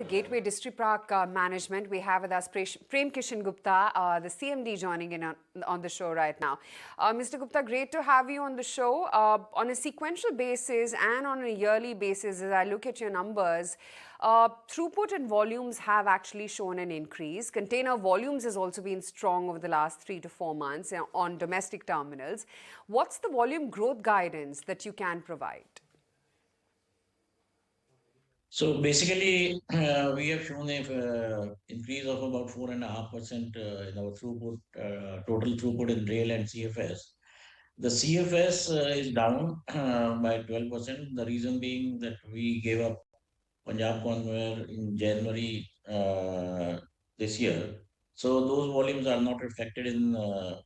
Gateway Distripark management. We have with us Prem Kishan Gupta, the CMD, joining in on the show right now. Mr. Gupta, great to have you on the show. On a sequential basis and on a yearly basis, as I look at your numbers, throughput and volumes have actually shown an increase. Container volumes has also been strong over the last 3 to 4 months on domestic terminals. What's the volume growth guidance that you can provide? So basically, we have shown a increase of about 4.5% in our throughput, total throughput in rail and CFS. The CFS is down by 12%. The reason being that we gave up Punjab Conware in January this year. So those volumes are not reflected in the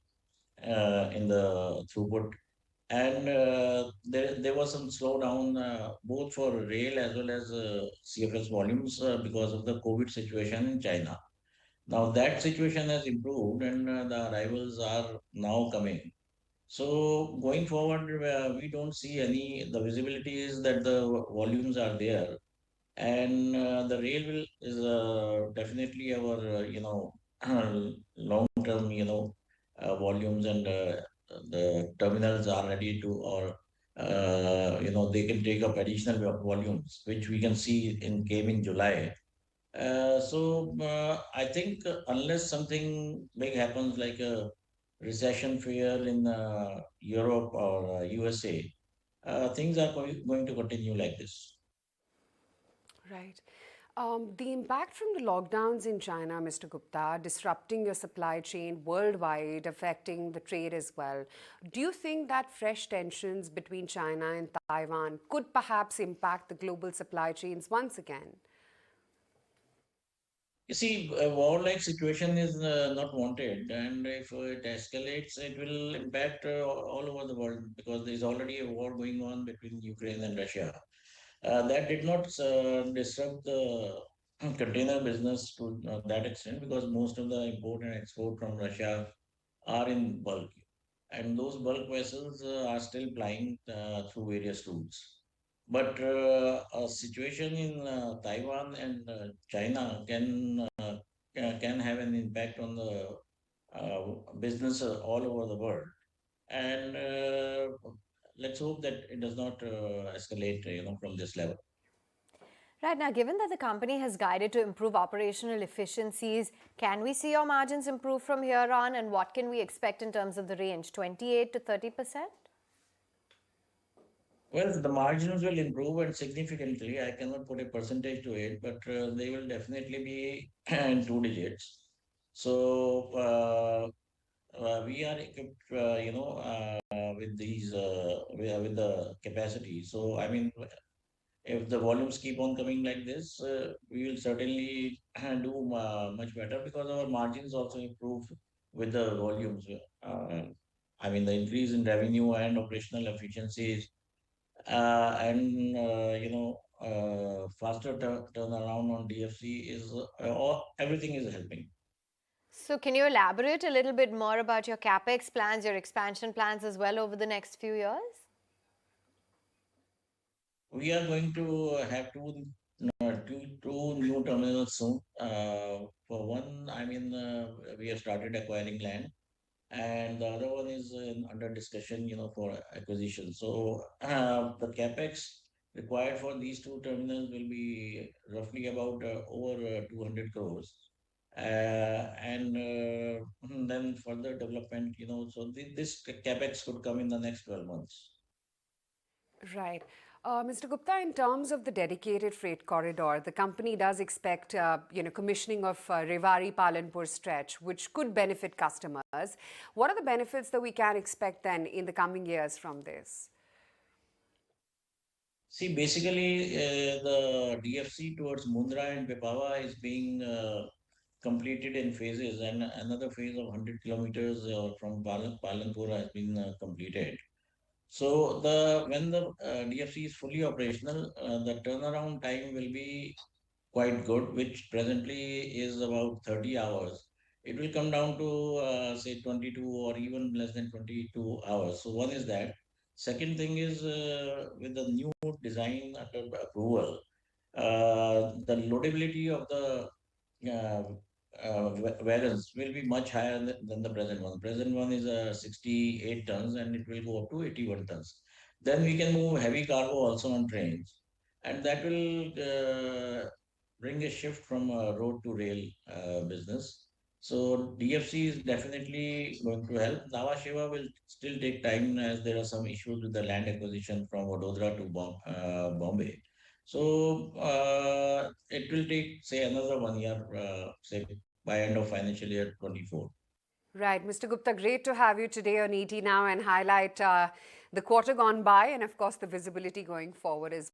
throughput, and there was some slowdown both for rail as well as CFS volumes because of the COVID situation in China. Now that situation has improved and the arrivals are now coming. So going forward, we don't see any. The visibility is that the volumes are there, and the rail will is definitely our long term volumes, and the terminals are ready to, or they can take up additional volumes, which we can see came in July. I think unless something big happens like a recession fear in Europe or USA, things are going to continue like this. Right. The impact from the lockdowns in China, Mr. Gupta, disrupting your supply chain worldwide, affecting the trade as well. Do you think that fresh tensions between China and Taiwan could perhaps impact the global supply chains once again? You see, a war-like situation is not wanted, and if it escalates, it will impact all over the world because there is already a war going on between Ukraine and Russia. That did not disrupt the container business to that extent because most of the import and export from Russia are in bulk, and those bulk vessels are still plying through various routes. But a situation in Taiwan and China can have an impact on the business all over the world, and let's hope that it does not escalate, from this level. Right now, given that the company has guided to improve operational efficiencies, can we see your margins improve from here on? And what can we expect in terms of the range, 28 to 30%? Well, the margins will improve and significantly. I cannot put a percentage to it, but they will definitely be in two digits. So we are equipped, with these with the capacity. So I mean, if the volumes keep on coming like this, we will certainly do much better because our margins also improve with the volumes. I mean, the increase in revenue and operational efficiencies, and faster turnaround on DFC is everything is helping. So can you elaborate a little bit more about your Capex plans, your expansion plans as well over the next few years? We are going to have two new terminals soon. For one, I mean, we have started acquiring land, and the other one is under discussion, for acquisition. So the capex required for these two terminals will be roughly about over 200 crores. And then further development, so this capex could come in the next 12 months. Right. Mr. Gupta, in terms of the dedicated freight corridor, the company does expect, commissioning of Rewari-Palanpur stretch, which could benefit customers. What are the benefits that we can expect then in the coming years from this? See, basically, the DFC towards Mundra and Pipavav is being completed in phases, and another phase of 100 kilometers from Palanpur has been completed. So when the DFC is fully operational, the turnaround time will be quite good, which presently is about 30 hours. It will come down to say 22 or even less than 22 hours. So one is that. Second thing is with the new design under approval, the loadability of the wagons will be much higher than the present one. Present one is 68 tons and it will go up to 81 tons. Then we can move heavy cargo also on trains, and that will bring a shift from road to rail business. So DFC is definitely going to help. Nhava Sheva will still take time as there are some issues with the land acquisition from Vadodara to Bombay. So it will take, say, another 1 year, say, by end of financial year 24. Right, Mr. Gupta, great to have you today on ET Now and highlight the quarter gone by and, of course, the visibility going forward as well.